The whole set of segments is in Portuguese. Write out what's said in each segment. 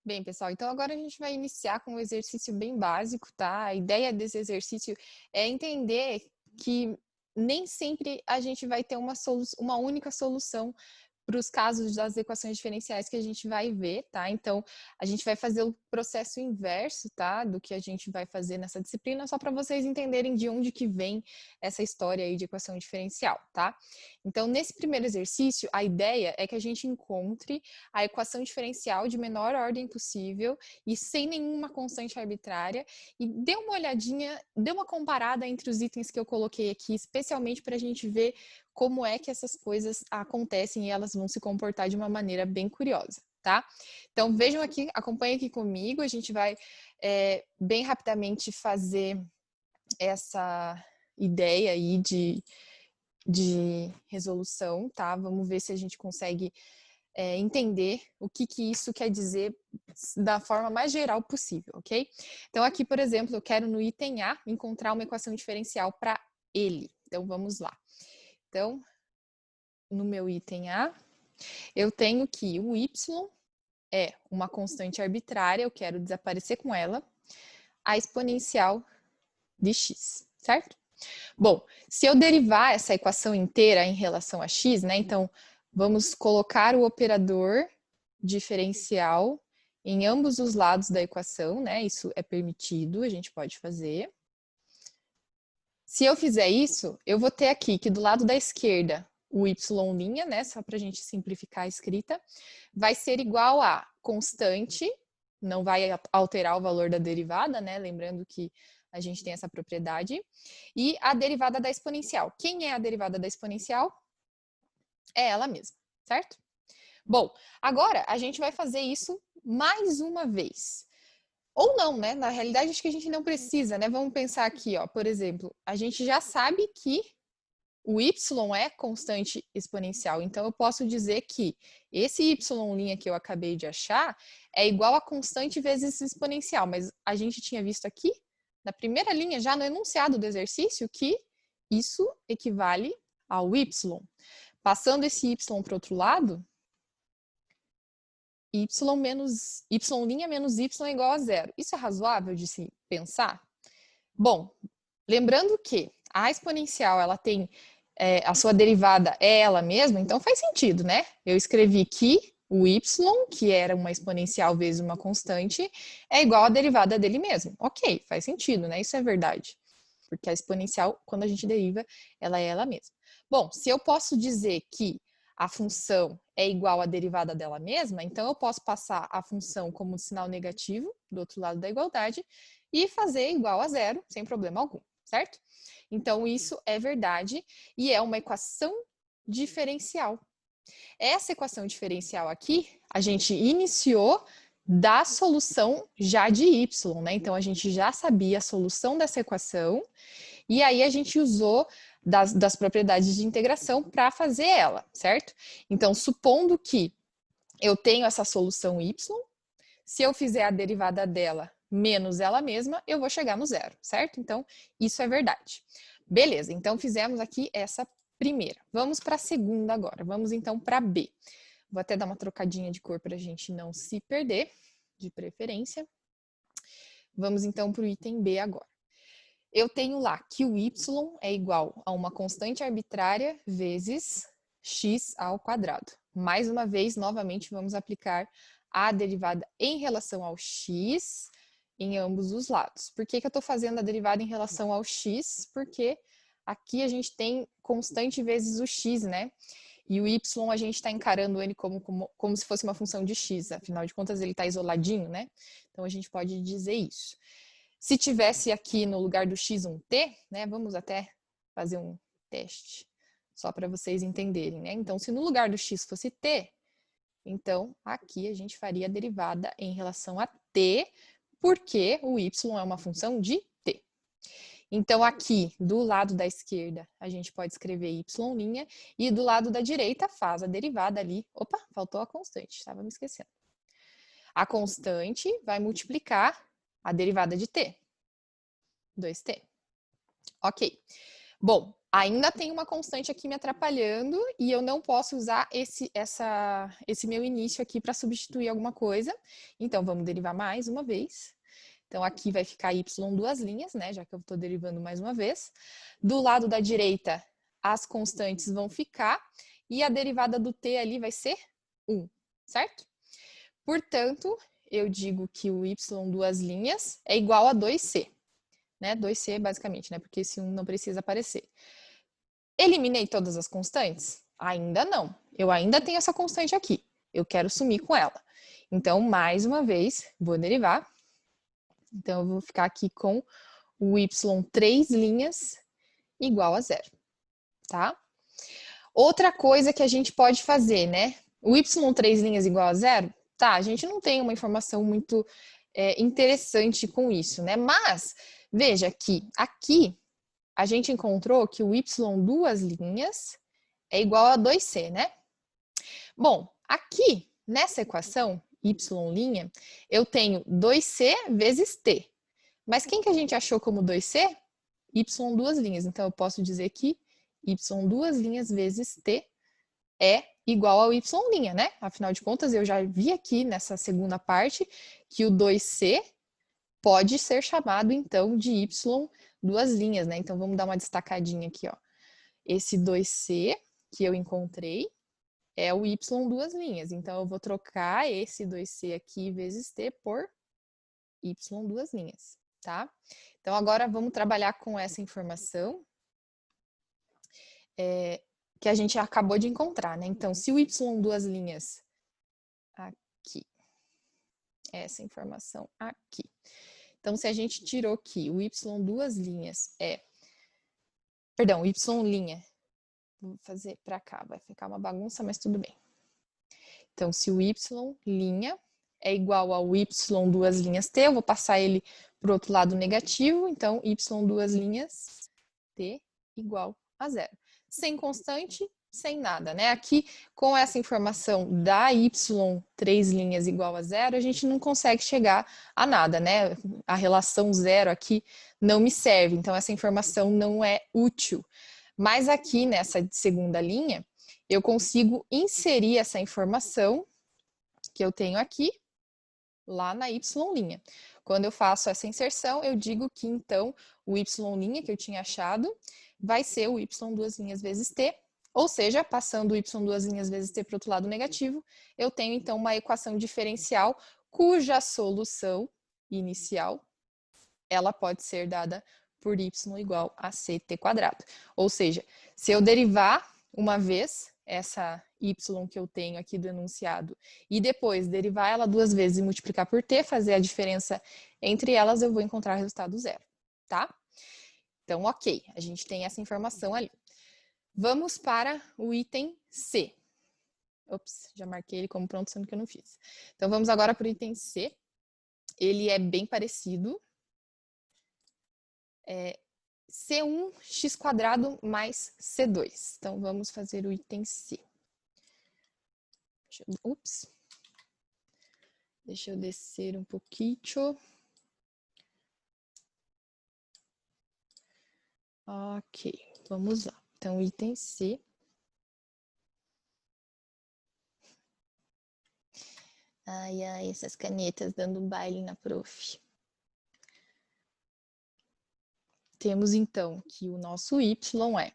Bem, pessoal, então agora a gente vai iniciar com um exercício bem básico, tá? A ideia desse exercício é entender que nem sempre a gente vai ter uma única solução para os casos das equações diferenciais que a gente vai ver, tá? Então, a gente vai fazer o processo inverso, tá? Do que a gente vai fazer nessa disciplina, só para vocês entenderem de onde que vem essa história aí de equação diferencial, tá? Então, nesse primeiro exercício, a ideia é que a gente encontre a equação diferencial de menor ordem possível e sem nenhuma constante arbitrária e dê uma olhadinha, dê uma comparada entre os itens que eu coloquei aqui, especialmente para a gente ver como é que essas coisas acontecem e elas vão se comportar de uma maneira bem curiosa, tá? Então, vejam aqui, acompanhem aqui comigo, a gente vai bem rapidamente fazer essa ideia aí de resolução, tá? Vamos ver se a gente consegue entender o que isso quer dizer da forma mais geral possível, ok? Então, aqui, por exemplo, eu quero no item A encontrar uma equação diferencial para ele. Então, vamos lá. Então, no meu item A, eu tenho que o y é uma constante arbitrária, eu quero desaparecer com ela, a exponencial de x, certo? Bom, se eu derivar essa equação inteira em relação a x, né, então vamos colocar o operador diferencial em ambos os lados da equação, né, isso é permitido, a gente pode fazer. Se eu fizer isso, eu vou ter aqui que do lado da esquerda, o y', né, só para a gente simplificar a escrita, vai ser igual a constante, não vai alterar o valor da derivada, né, lembrando que a gente tem essa propriedade, e a derivada da exponencial. Quem é a derivada da exponencial? É ela mesma, certo? Bom, agora a gente vai fazer isso mais uma vez. Ou não, né? Na realidade, acho que a gente não precisa, né? Vamos pensar aqui, ó. Por exemplo, a gente já sabe que o y é constante exponencial. Então, eu posso dizer que esse y' que eu acabei de achar é igual a constante vezes exponencial. Mas a gente tinha visto aqui, na primeira linha, já no enunciado do exercício, que isso equivale ao y. Passando esse y para o outro lado, y menos y' menos y é igual a zero. Isso é razoável de se pensar? Bom, lembrando que a exponencial ela tem a sua derivada é ela mesma, então faz sentido, né? Eu escrevi que o y, que era uma exponencial vezes uma constante, é igual à derivada dele mesmo. Ok, faz sentido, né? Isso é verdade. Porque a exponencial, quando a gente deriva, ela é ela mesma. Bom, se eu posso dizer que a função é igual à derivada dela mesma, então eu posso passar a função como sinal negativo do outro lado da igualdade e fazer igual a zero, sem problema algum, certo? Então, isso é verdade e é uma equação diferencial. Essa equação diferencial aqui, a gente iniciou da solução já de y, né? Então, a gente já sabia a solução dessa equação e aí a gente usou das propriedades de integração para fazer ela, certo? Então, supondo que eu tenho essa solução y, se eu fizer a derivada dela menos ela mesma, eu vou chegar no zero, certo? Então, isso é verdade. Beleza, então fizemos aqui essa primeira. Vamos para a segunda agora. Vamos então para B. Vou até dar uma trocadinha de cor para a gente não se perder, de preferência. Vamos então para o item B agora. Eu tenho lá que o y é igual a uma constante arbitrária vezes x ao quadrado. Mais uma vez, novamente, vamos aplicar a derivada em relação ao x em ambos os lados. Por que eu estou fazendo a derivada em relação ao x? Porque aqui a gente tem constante vezes o x, né? E o y a gente está encarando ele como se fosse uma função de x, afinal de contas ele está isoladinho, né? Então a gente pode dizer isso. Se tivesse aqui no lugar do x um t, né? Vamos até fazer um teste, só para vocês entenderem, né? Então, se no lugar do x fosse t, então aqui a gente faria a derivada em relação a t, porque o y é uma função de t. Então, aqui, do lado da esquerda, a gente pode escrever y', e do lado da direita faz a derivada ali. Opa, faltou a constante, estava me esquecendo. A constante vai multiplicar a derivada de t. 2t. Ok. Bom, ainda tem uma constante aqui me atrapalhando e eu não posso usar esse meu início aqui para substituir alguma coisa. Então, vamos derivar mais uma vez. Então, aqui vai ficar y duas linhas, né? Já que eu estou derivando mais uma vez. Do lado da direita, as constantes vão ficar e a derivada do t ali vai ser 1, certo? Portanto, eu digo que o y duas linhas é igual a 2c, né? 2c basicamente, né? Porque esse 1 não precisa aparecer. Eliminei todas as constantes? Ainda não. Eu ainda tenho essa constante aqui. Eu quero sumir com ela. Então, mais uma vez, vou derivar. Então, eu vou ficar aqui com o y 3 linhas igual a 0, tá? Outra coisa que a gente pode fazer, né? O y 3 linhas igual a 0, tá, a gente não tem uma informação muito interessante com isso, né? Mas, veja que aqui a gente encontrou que o y duas linhas é igual a 2c, né? Bom, aqui nessa equação, y', eu tenho 2c vezes t. Mas quem que a gente achou como 2c? Y duas linhas. Então, eu posso dizer que y duas linhas vezes t é igual ao y', né? Afinal de contas, eu já vi aqui nessa segunda parte que o 2c pode ser chamado, então, de y duas linhas, né? Então, vamos dar uma destacadinha aqui, ó. Esse 2c que eu encontrei é o y duas linhas. Então, eu vou trocar esse 2c aqui vezes t por y duas linhas, tá? Então, agora vamos trabalhar com essa informação que a gente acabou de encontrar, né? Então, se o y duas linhas aqui, essa informação aqui. Então, se a gente tirou que o y duas linhas perdão, y', vou fazer para cá, vai ficar uma bagunça, mas tudo bem. Então, se o y' é igual ao y duas linhas t, eu vou passar ele para o outro lado negativo, então y duas linhas t igual a 0. Sem constante, sem nada, né? Aqui, com essa informação da y três linhas igual a 0, a gente não consegue chegar a nada, né? A relação 0 aqui não me serve, então essa informação não é útil. Mas aqui, nessa segunda linha, eu consigo inserir essa informação que eu tenho aqui, lá na y'. Quando eu faço essa inserção, eu digo que, então, o y' que eu tinha achado vai ser o y duas linhas vezes t, ou seja, passando o y duas linhas vezes t para o outro lado negativo, eu tenho, então, uma equação diferencial cuja solução inicial, ela pode ser dada por y igual a ct². Ou seja, se eu derivar uma vez essa y que eu tenho aqui do enunciado e depois derivar ela duas vezes e multiplicar por t, fazer a diferença entre elas, eu vou encontrar o resultado 0, tá? Então, ok, a gente tem essa informação ali. Vamos para o item C. Ops, já marquei ele como pronto, sendo que eu não fiz. Então, vamos agora para o item C. Ele é bem parecido. C1x² mais C2. Então, vamos fazer o item C. Deixa eu descer um pouquinho. Ok, vamos lá. Então, item C. Ai, essas canetas dando um baile na prof. Temos, então, que o nosso y é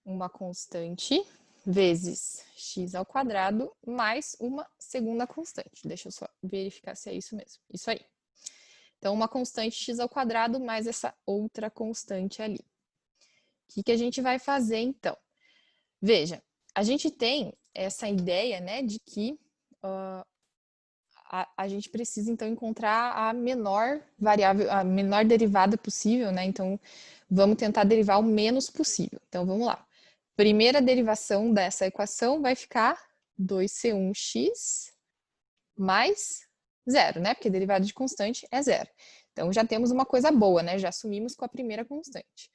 uma constante vezes x² mais uma segunda constante. Deixa eu só verificar se é isso mesmo. Isso aí. Então, uma constante x² mais essa outra constante ali. O que a gente vai fazer, então? Veja, a gente tem essa ideia, né, de que a gente precisa, então, encontrar a menor variável, a menor derivada possível, né? Então, vamos tentar derivar o menos possível. Então, vamos lá. Primeira derivação dessa equação vai ficar 2c1x mais 0, né? Porque derivada de constante é 0. Então, já temos uma coisa boa, né? Já assumimos com a primeira constante.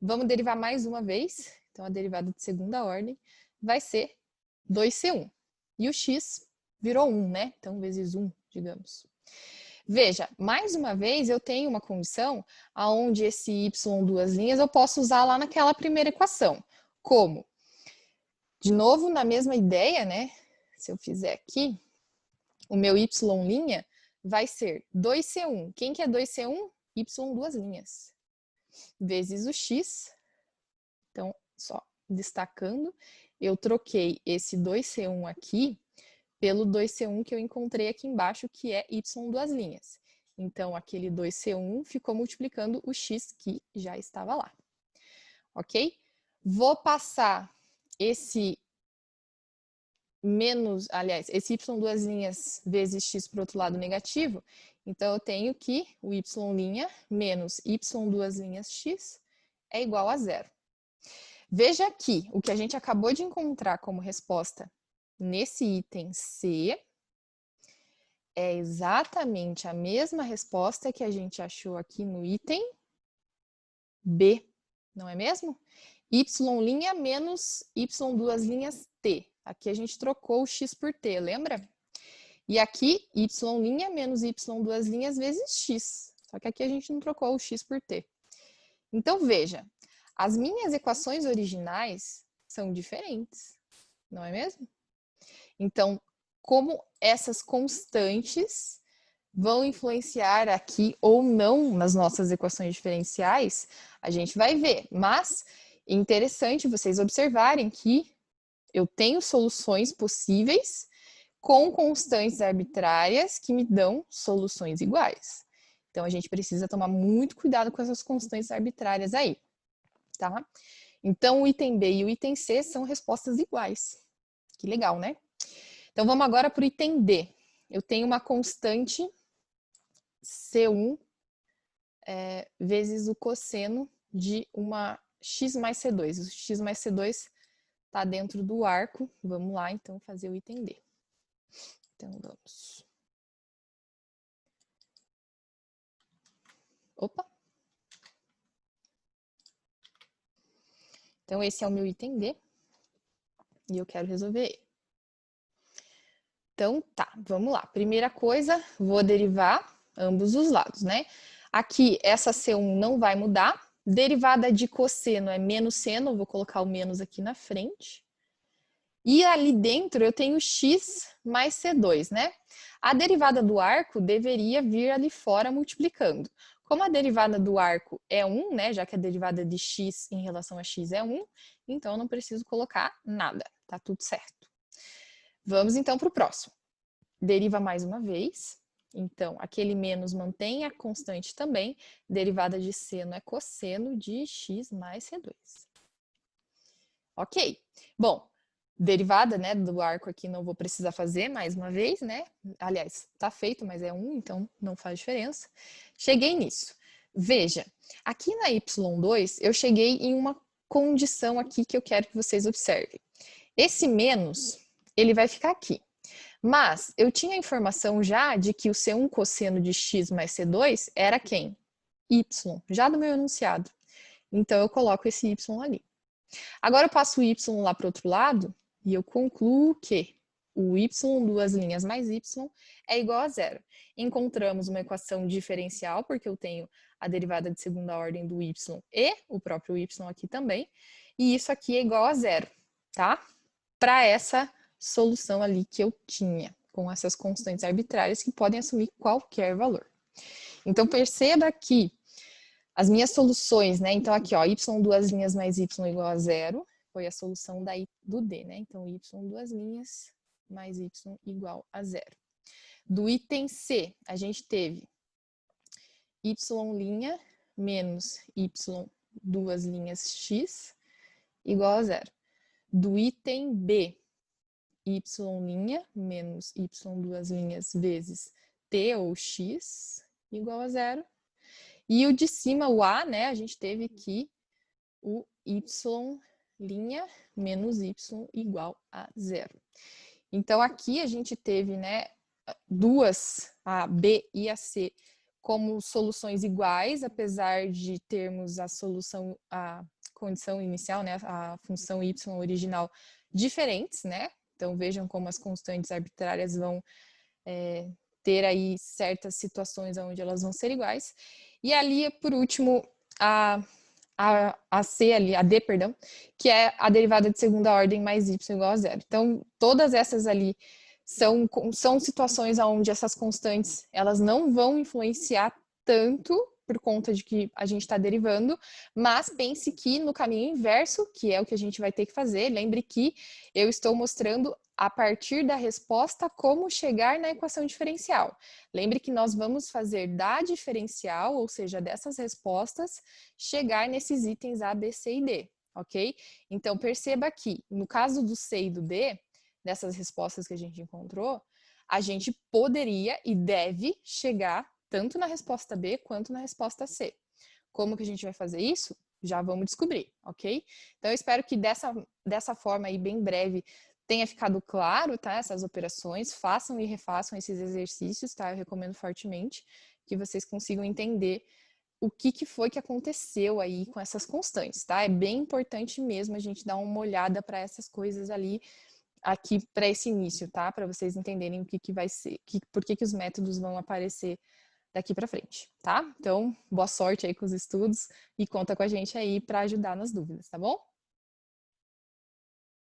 Vamos derivar mais uma vez. Então, a derivada de segunda ordem vai ser 2c1. E o x virou 1, né? Então, vezes 1, digamos. Veja, mais uma vez eu tenho uma condição onde esse y duas linhas eu posso usar lá naquela primeira equação. Como? De novo, na mesma ideia, né? Se eu fizer aqui, o meu y' vai ser 2C1. Quem que é 2C1? Y duas linhas. Vezes o x. Então, só destacando, eu troquei esse 2C1 aqui pelo 2C1 que eu encontrei aqui embaixo, que é y duas linhas. Então, aquele 2C1 ficou multiplicando o x que já estava lá. Ok? Vou passar esse menos, aliás, esse y duas linhas vezes x para o outro lado negativo. Então, eu tenho que o y' menos y duas linhas x é igual a zero. Veja aqui, o que a gente acabou de encontrar como resposta nesse item C é exatamente a mesma resposta que a gente achou aqui no item B, não é mesmo? Y' menos y duas linhas t. Aqui a gente trocou o x por t, lembra? E aqui, y' menos y duas linhas vezes x. Só que aqui a gente não trocou o x por t. Então, veja, as minhas equações originais são diferentes, não é mesmo? Então, como essas constantes vão influenciar aqui ou não nas nossas equações diferenciais, a gente vai ver. Mas é interessante vocês observarem que eu tenho soluções possíveis com constantes arbitrárias que me dão soluções iguais. Então, a gente precisa tomar muito cuidado com essas constantes arbitrárias aí, tá? Então, o item B e o item C são respostas iguais. Que legal, né? Então, vamos agora para o item D. Eu tenho uma constante C1 vezes o cosseno de uma x mais C2. O x mais C2 está dentro do arco. Vamos lá, então, fazer o item D. Então, vamos. Opa! Então, esse é o meu item D. E eu quero resolver ele. Então, tá, vamos lá. Primeira coisa, vou derivar ambos os lados, né? Aqui, essa C1 não vai mudar. Derivada de cosseno é menos seno, vou colocar o menos aqui na frente. E ali dentro eu tenho x mais C2, né? A derivada do arco deveria vir ali fora multiplicando. Como a derivada do arco é 1, né? Já que a derivada de x em relação a x é 1, então eu não preciso colocar nada, tá tudo certo. Vamos então para o próximo. Deriva mais uma vez. Então, aquele menos mantém a constante também. Derivada de seno é cosseno de x mais C2. Ok. Bom, derivada, né, do arco aqui não vou precisar fazer mais uma vez, né? Aliás, tá feito, mas é 1, então não faz diferença. Cheguei nisso. Veja, aqui na y2 eu cheguei em uma condição aqui que eu quero que vocês observem. Esse menos, ele vai ficar aqui. Mas eu tinha a informação já de que o C1 cosseno de x mais C2 era quem? Y, já do meu enunciado. Então, eu coloco esse y ali. Agora eu passo o y lá para o outro lado e eu concluo que o y duas linhas mais y é igual a zero. Encontramos uma equação diferencial, porque eu tenho a derivada de segunda ordem do y e o próprio y aqui também. E isso aqui é igual a zero, tá? Para essa solução ali que eu tinha, com essas constantes arbitrárias que podem assumir qualquer valor. Então, perceba que as minhas soluções, né? Então, aqui, ó, y duas linhas mais y igual a zero, foi a solução do D, né? Então, y duas linhas mais y igual a zero. Do item C, a gente teve y' menos y duas linhas x igual a zero. Do item B, y' menos y duas linhas vezes t ou x igual a zero. E o de cima, o A, né, a gente teve aqui o y' menos y igual a zero. Então, aqui a gente teve, né, duas, a B e a C, como soluções iguais, apesar de termos a solução, a condição inicial, né, a função y original diferentes, né? Então, vejam como as constantes arbitrárias vão ter aí certas situações onde elas vão ser iguais. E ali, por último, a C ali, a D, perdão, que é a derivada de segunda ordem mais y igual a zero. Então, todas essas ali são situações onde essas constantes elas não vão influenciar tanto por conta de que a gente está derivando, mas pense que no caminho inverso, que é o que a gente vai ter que fazer, lembre que eu estou mostrando a partir da resposta como chegar na equação diferencial. Lembre que nós vamos fazer da diferencial, ou seja, dessas respostas, chegar nesses itens A, B, C e D, ok? Então, perceba que, no caso do C e do D, dessas respostas que a gente encontrou, a gente poderia e deve chegar tanto na resposta B quanto na resposta C. Como que a gente vai fazer isso? Já vamos descobrir, ok? Então, eu espero que dessa forma aí, bem breve, tenha ficado claro, tá? Essas operações, façam e refaçam esses exercícios, tá? Eu recomendo fortemente que vocês consigam entender o que foi que aconteceu aí com essas constantes, tá? É bem importante mesmo a gente dar uma olhada para essas coisas ali, aqui para esse início, tá? Para vocês entenderem o que vai ser, por que os métodos vão aparecer daqui para frente, tá? Então, boa sorte aí com os estudos e conta com a gente aí para ajudar nas dúvidas, tá bom?